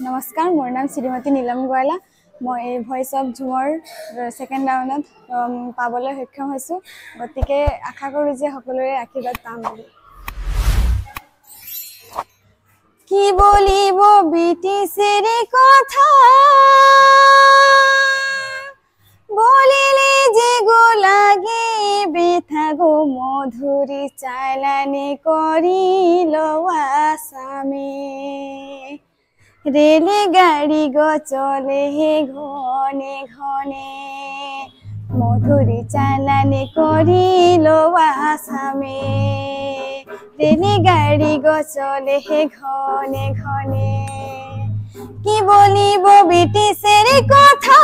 নমস্কাৰ, মোৰ নাম শ্ৰীমতী নীলম গোৱালা। মই ভইচ অফ ঝুমৰ ছেকেণ্ড ৰাউণ্ডত পাবলৈ সক্ষম হৈছোঁ। গতিকে আশা কৰোঁ যে সকলোৰে আশীৰ্বাদ পাম বুলি। কি বলিব বিটিছের কথা বলিলে যে গো লাগে বেথা গো মধুরী চালানি করিল আসামে রেলে গাড়ি গো চলে হে ঘনে ঘনে মধুরী চালানি করিল আসামে রেলে গাড়ি গো চলে হে ঘনে ঘনে কি বলিব ব্রিটিশের কথা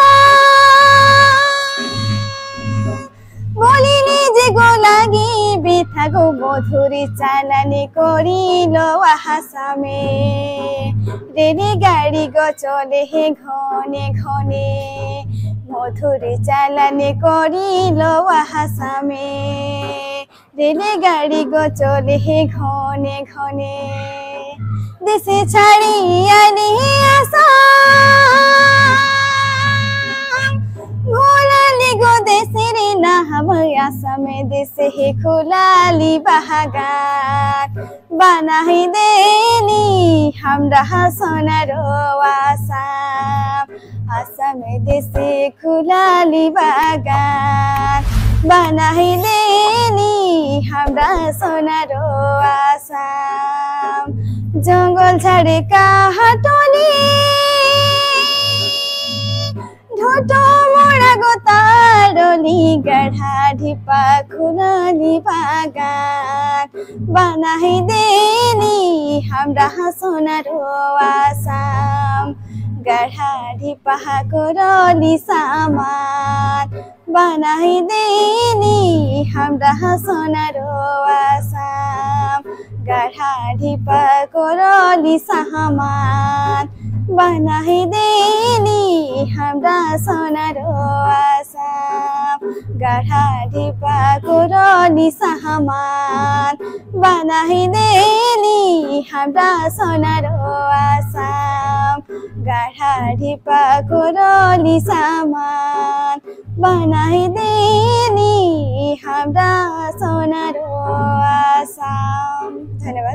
বলিলে যে গো লাগি বৃথা গো মধুরী চালানি করিল আসামে রেলে গাড়ি গো চলে হে ঘনে ঘনে মধুরী চালানি করিল আসামে রেলে গাড়ি গো চলে হে ঘনে ঘনে দেশে ছাড়িয়া নিয়ে আসা ঘোলালি গো দেশের নাম আসামে দেশে হে খোলালি বাগান বানাই দেলি আমরা সোনার আসাম আসামে দেশে খোলালি বাগান বানাই দেলি আমরা সোনার আসাম জঙ্গল ছাড়ে কাহাটলি ঢোটো মোড়া গো তারলি গাঢ়া ঢিপা খুলালি বাগান বানাই দেলি আমরা সোনার আসাম গাঢ়া ঢিপা করলি সামান বানাই দেলি আমরা সোনার আসাম গাঢ়া ঢিপা করলি সামান বানাই দেলি আমরা সোনার আসাম গাঢ়া ঢিপা করলি সামান বানাই দেলি আমরা সোনার আসাম গাঢ়া ঢিপা করলি সামান বানাই দেলি আমরা সোনার আসাম। ধন্যবাদ।